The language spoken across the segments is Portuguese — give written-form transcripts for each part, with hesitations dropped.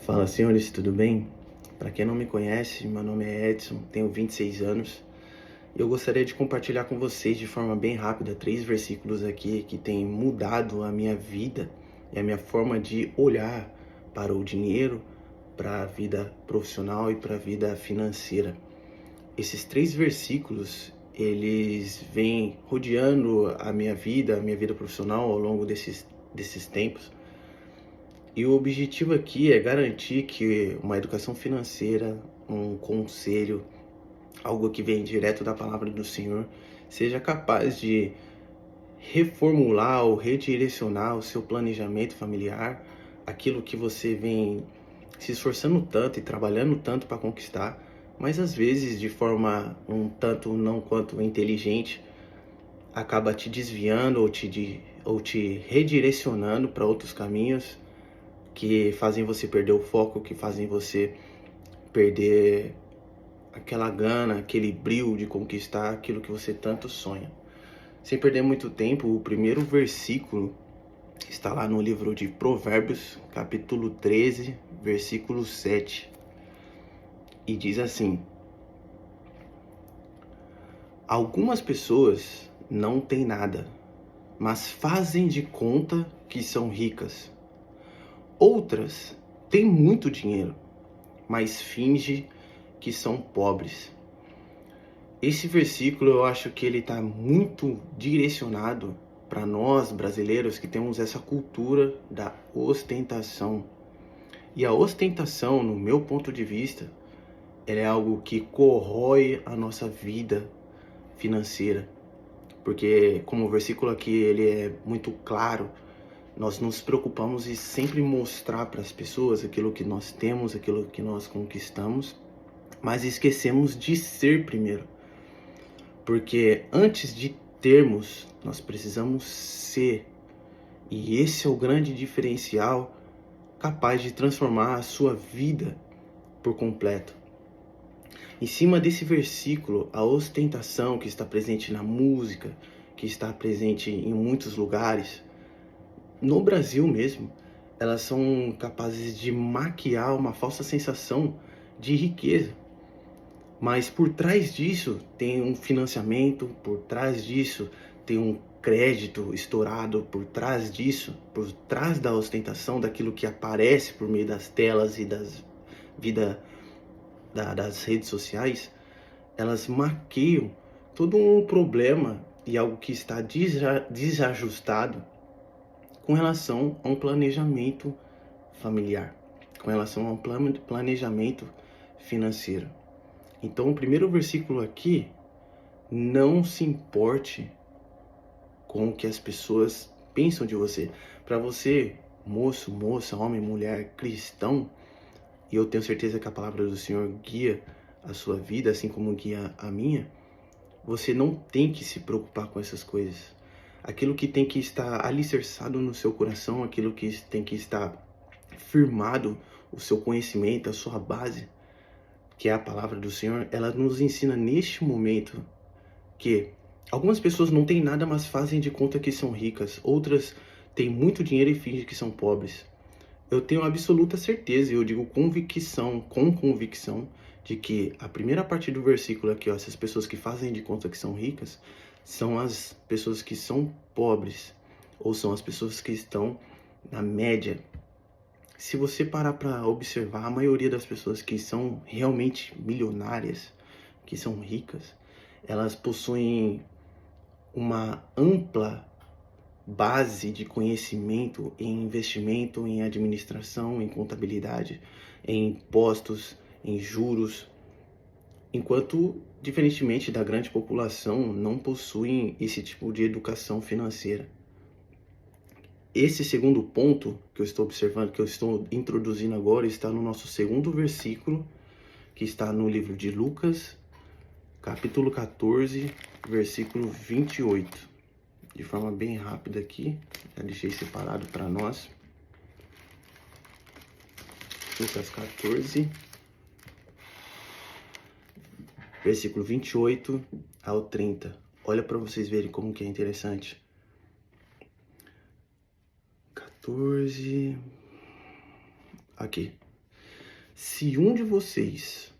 Fala, senhores, tudo bem? Para quem não me conhece, meu nome é Edson, tenho 26 anos e eu gostaria de compartilhar com vocês de forma bem rápida 3 versículos aqui que têm mudado a minha vida e a minha forma de olhar para o dinheiro, para a vida profissional e para a vida financeira. Esses 3 versículos, eles vêm rodeando a minha vida profissional ao longo desses tempos. E o objetivo aqui é garantir que uma educação financeira, um conselho, algo que vem direto da palavra do Senhor, seja capaz de reformular ou redirecionar o seu planejamento familiar, aquilo que você vem se esforçando tanto e trabalhando tanto para conquistar, mas às vezes de forma um tanto não quanto inteligente, acaba te desviando ou te redirecionando para outros caminhos que fazem você perder o foco, que fazem você perder aquela gana, aquele brio de conquistar aquilo que você tanto sonha. Sem perder muito tempo, o primeiro versículo está lá no livro de Provérbios, capítulo 13, versículo 7. E diz assim: algumas pessoas não têm nada, mas fazem de conta que são ricas. Outras têm muito dinheiro, mas fingem que são pobres. Esse versículo eu acho que ele está muito direcionado para nós brasileiros que temos essa cultura da ostentação. E a ostentação, no meu ponto de vista, ela é algo que corrói a nossa vida financeira. Porque, como o versículo aqui ele é muito claro, nós nos preocupamos em sempre mostrar para as pessoas aquilo que nós temos, aquilo que nós conquistamos, mas esquecemos de ser primeiro. Porque antes de termos, nós precisamos ser. E esse é o grande diferencial capaz de transformar a sua vida por completo. Em cima desse versículo, a ostentação que está presente na música, que está presente em muitos lugares, no Brasil mesmo, elas são capazes de maquiar uma falsa sensação de riqueza. Mas por trás disso tem um financiamento, por trás disso tem um crédito estourado, por trás disso, por trás da ostentação, daquilo que aparece por meio das telas e das redes sociais, elas maquiam todo um problema e algo que está desajustado com relação a um planejamento familiar, com relação a um planejamento financeiro. Então, o primeiro versículo aqui: não se importe com o que as pessoas pensam de você. Para você, moço, moça, homem, mulher, cristão, e eu tenho certeza que a palavra do Senhor guia a sua vida, assim como guia a minha, você não tem que se preocupar com essas coisas. Aquilo que tem que estar alicerçado no seu coração, aquilo que tem que estar firmado, o seu conhecimento, a sua base, que é a palavra do Senhor, ela nos ensina neste momento que algumas pessoas não têm nada, mas fazem de conta que são ricas. Outras têm muito dinheiro e fingem que são pobres. Eu tenho absoluta certeza, e eu digo convicção, com convicção, de que a primeira parte do versículo aqui, ó, essas pessoas que fazem de conta que são ricas, são as pessoas que são pobres, ou são as pessoas que estão na média. Se você parar para observar, a maioria das pessoas que são realmente milionárias, que são ricas, elas possuem uma ampla base de conhecimento em investimento, em administração, em contabilidade, em impostos, em juros, enquanto, diferentemente da grande população, não possuem esse tipo de educação financeira. Esse segundo ponto que eu estou observando, que eu estou introduzindo agora, está no nosso segundo versículo, que está no livro de Lucas, capítulo 14, versículo 28. De forma bem rápida aqui, já deixei separado para nós. Lucas 14, versículo 28 ao 30. Olha para vocês verem como que é interessante. 14, aqui. Se um de vocês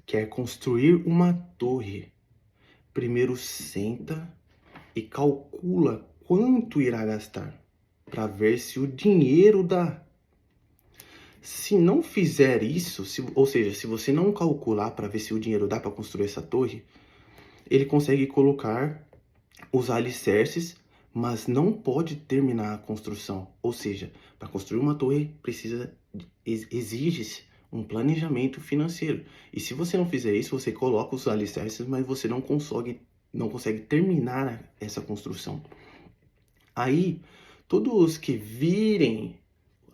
quer construir uma torre, primeiro senta e calcula quanto irá gastar, para ver se o dinheiro dá. Se não fizer isso, ou seja, se você não calcular para ver se o dinheiro dá para construir essa torre, ele consegue colocar os alicerces, mas não pode terminar a construção. Ou seja, para construir uma torre exige-se um planejamento financeiro. E se você não fizer isso, você coloca os alicerces, mas você não consegue terminar essa construção. Aí, todos os que virem,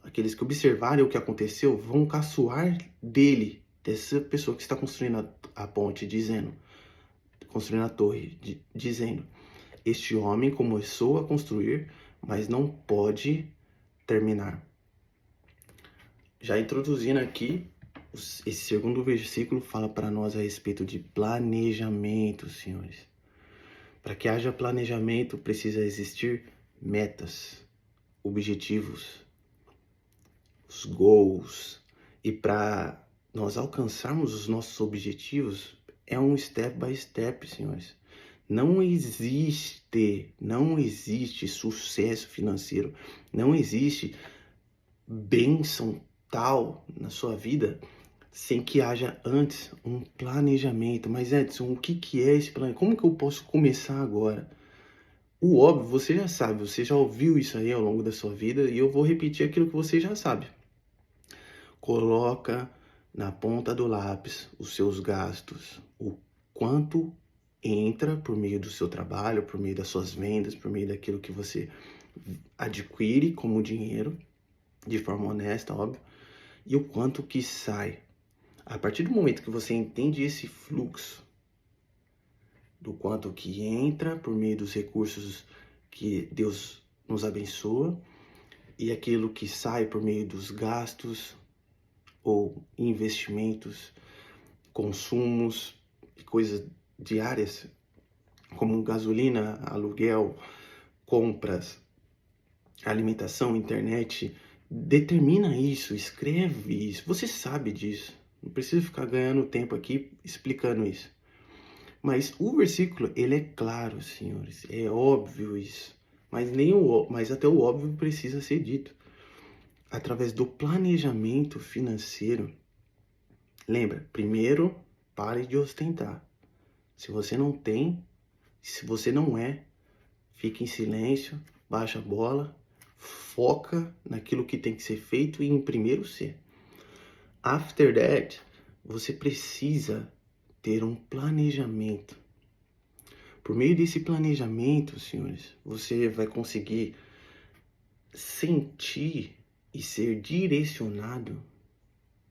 aqueles que observarem o que aconteceu, vão caçoar dele, dessa pessoa que está construindo a ponte, construindo a torre, dizendo: este homem começou a construir, mas não pode terminar. Já introduzindo aqui, esse segundo versículo fala para nós a respeito de planejamento, senhores. Para que haja planejamento, precisa existir metas, objetivos, os goals. E para nós alcançarmos os nossos objetivos, é um step by step, senhores. Não existe sucesso financeiro, não existe bênção tal na sua vida sem que haja antes um planejamento. Mas Edson, o que é esse planejamento? Como que eu posso começar agora? O óbvio, você já sabe, você já ouviu isso aí ao longo da sua vida e eu vou repetir aquilo que você já sabe. Coloca na ponta do lápis os seus gastos, o quanto entra por meio do seu trabalho, por meio das suas vendas, por meio daquilo que você adquire como dinheiro, de forma honesta, óbvio, e o quanto que sai. A partir do momento que você entende esse fluxo, do quanto que entra por meio dos recursos que Deus nos abençoa, e aquilo que sai por meio dos gastos ou investimentos, consumos, coisas diárias, como gasolina, aluguel, compras, alimentação, internet, determina isso, escreve isso. Você sabe disso. Não precisa ficar ganhando tempo aqui explicando isso. Mas o versículo, ele é claro, senhores. É óbvio isso. Mas até o óbvio precisa ser dito. Através do planejamento financeiro. Lembra, primeiro, pare de ostentar. Se você não tem, se você não é, fique em silêncio, baixa a bola, foca naquilo que tem que ser feito e em primeiro ser. After that, você precisa ter um planejamento. Por meio desse planejamento, senhores, você vai conseguir sentir e ser direcionado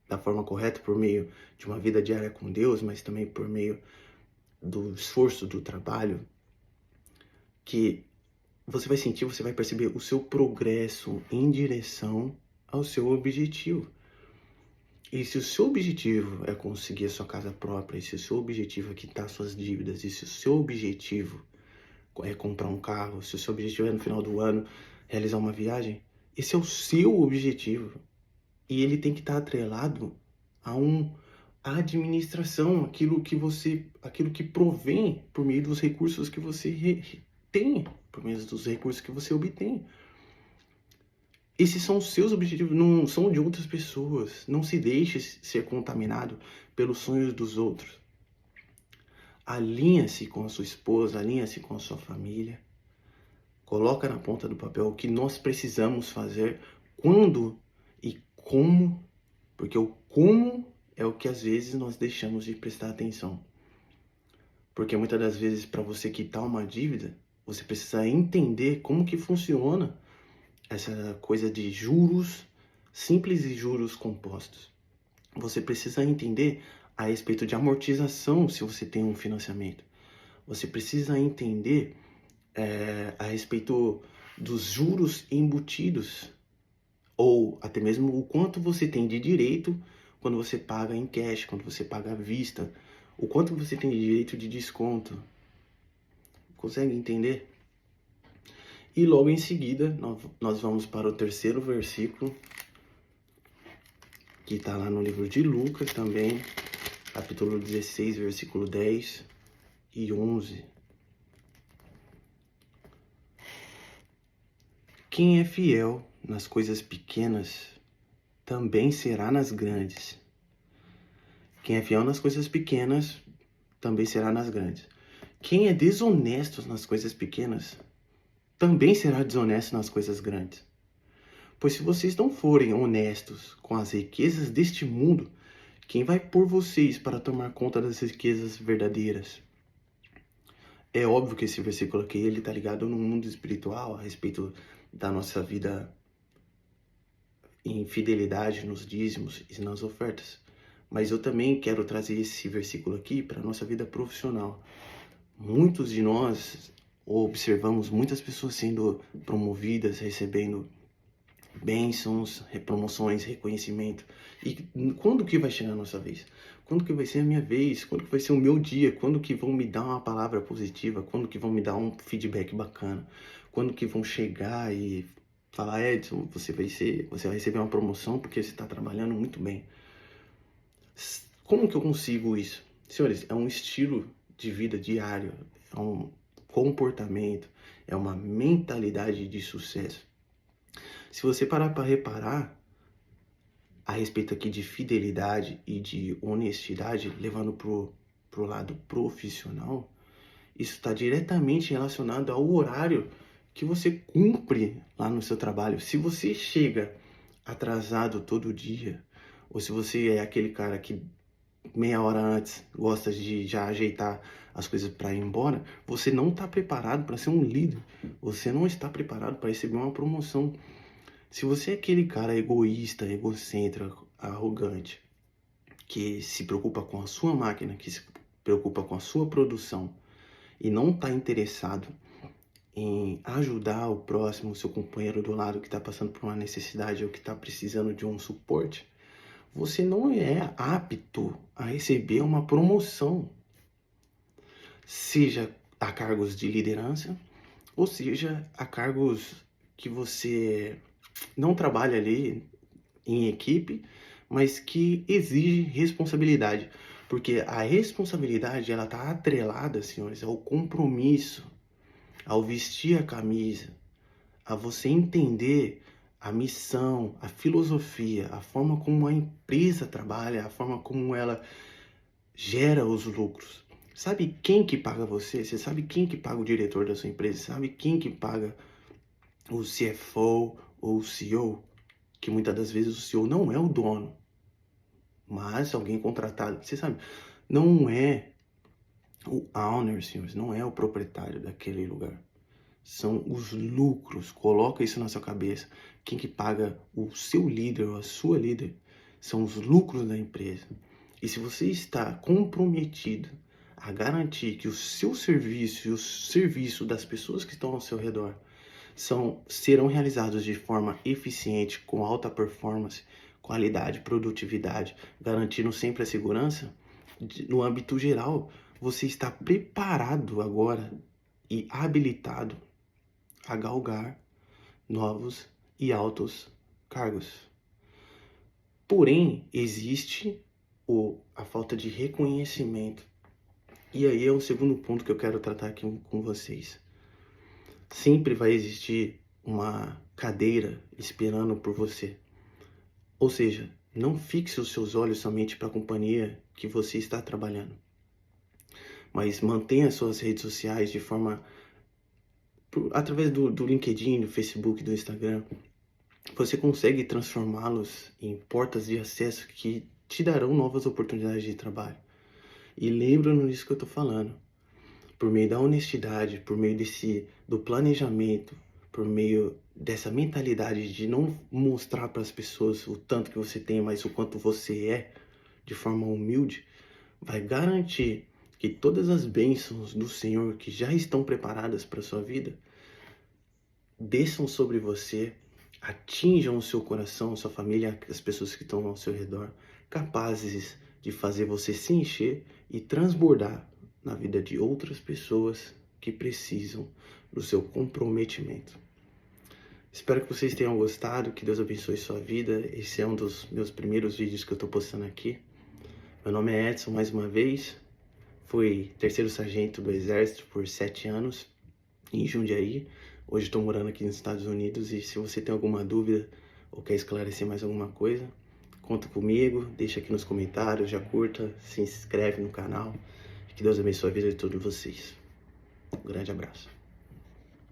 da forma correta por meio de uma vida diária com Deus, mas também por meio do esforço do trabalho, que você vai sentir, você vai perceber o seu progresso em direção ao seu objetivo. E se o seu objetivo é conseguir a sua casa própria, e se o seu objetivo é quitar suas dívidas, e se o seu objetivo é comprar um carro, se o seu objetivo é no final do ano realizar uma viagem, esse é o seu objetivo. E ele tem que estar atrelado a a administração, aquilo que provém por meio dos recursos que você tem, por meio dos recursos que você obtém. Esses são os seus objetivos, não são de outras pessoas. Não se deixe ser contaminado pelos sonhos dos outros. Alinha-se com a sua esposa, alinha-se com a sua família. Coloca na ponta do papel o que nós precisamos fazer, quando e como, porque o como é o que às vezes nós deixamos de prestar atenção. Porque muitas das vezes, para você quitar uma dívida, você precisa entender como que funciona essa coisa de juros simples e juros compostos. Você precisa entender a respeito de amortização se você tem um financiamento. Você precisa entender a respeito dos juros embutidos, ou até mesmo o quanto você tem de direito quando você paga em cash, quando você paga à vista, o quanto você tem de direito de desconto. Consegue entender? E logo em seguida, nós vamos para o terceiro versículo, que está lá no livro de Lucas também, capítulo 16, versículo 10 e 11. Quem é fiel nas coisas pequenas, também será nas grandes. Quem é fiel nas coisas pequenas, também será nas grandes. Quem é desonesto nas coisas pequenas, também será desonesto nas coisas grandes. Pois se vocês não forem honestos com as riquezas deste mundo, quem vai pôr vocês para tomar conta das riquezas verdadeiras? É óbvio que esse versículo aqui, ele tá ligado no mundo espiritual, a respeito da nossa vida em fidelidade nos dízimos e nas ofertas. Mas eu também quero trazer esse versículo aqui para a nossa vida profissional. Muitos de nós observamos muitas pessoas sendo promovidas, recebendo bênçãos, promoções, reconhecimento. E quando que vai chegar a nossa vez? Quando que vai ser a minha vez? Quando que vai ser o meu dia? Quando que vão me dar uma palavra positiva? Quando que vão me dar um feedback bacana? Quando que vão chegar e falar, Edson, você vai receber uma promoção porque você está trabalhando muito bem. Como que eu consigo isso? Senhores, é um estilo de vida diário, é um comportamento, é uma mentalidade de sucesso. Se você parar para reparar a respeito aqui de fidelidade e de honestidade, levando pro lado profissional, isso está diretamente relacionado ao horário que você cumpre lá no seu trabalho. Se você chega atrasado todo dia, ou se você é aquele cara que meia hora antes gosta de já ajeitar as coisas para ir embora, você não está preparado para ser um líder. Você não está preparado para receber uma promoção. Se você é aquele cara egoísta, egocêntrico, arrogante, que se preocupa com a sua máquina, que se preocupa com a sua produção e não está interessado em ajudar o próximo, o seu companheiro do lado que está passando por uma necessidade ou que está precisando de um suporte, você não é apto a receber uma promoção, seja a cargos de liderança, ou seja a cargos que você não trabalha ali em equipe, mas que exige responsabilidade. Porque a responsabilidade, ela tá atrelada, senhores, ao compromisso, ao vestir a camisa, a você entender a missão, a filosofia, a forma como a empresa trabalha, a forma como ela gera os lucros. Sabe quem que paga você? Você sabe quem que paga o diretor da sua empresa? Sabe quem que paga o CFO ou o CEO? Que muitas das vezes o CEO não é o dono, mas alguém contratado. Você sabe, não é o owner, senhores, não é o proprietário daquele lugar. São os lucros. Coloca isso na sua cabeça. Quem que paga o seu líder ou a sua líder são os lucros da empresa. E se você está comprometido a garantir que o seu serviço e o serviço das pessoas que estão ao seu redor serão realizados de forma eficiente, com alta performance, qualidade, produtividade, garantindo sempre a segurança, no âmbito geral, você está preparado agora e habilitado a galgar novos e altos cargos. Porém, existe a falta de reconhecimento. E aí é o segundo ponto que eu quero tratar aqui com vocês. Sempre vai existir uma cadeira esperando por você. Ou seja, não fixe os seus olhos somente para a companhia que você está trabalhando, mas mantenha suas redes sociais de forma através do LinkedIn, do Facebook, do Instagram. Você consegue transformá-los em portas de acesso que te darão novas oportunidades de trabalho. E lembra-no disso que eu estou falando. Por meio da honestidade, por meio do planejamento, por meio dessa mentalidade de não mostrar para as pessoas o tanto que você tem, mas o quanto você é, de forma humilde, vai garantir que todas as bênçãos do Senhor que já estão preparadas para a sua vida desçam sobre você, atinjam o seu coração, a sua família, as pessoas que estão ao seu redor, capazes de fazer você se encher e transbordar na vida de outras pessoas que precisam do seu comprometimento. Espero que vocês tenham gostado, que Deus abençoe sua vida. Esse é um dos meus primeiros vídeos que eu tô postando aqui. Meu nome é Edson, mais uma vez. Fui terceiro sargento do Exército por 7 anos, em Jundiaí. Hoje estou morando aqui nos Estados Unidos e se você tem alguma dúvida ou quer esclarecer mais alguma coisa, conta comigo, deixa aqui nos comentários, já curta, se inscreve no canal. Que Deus abençoe a vida de todos vocês. Um grande abraço.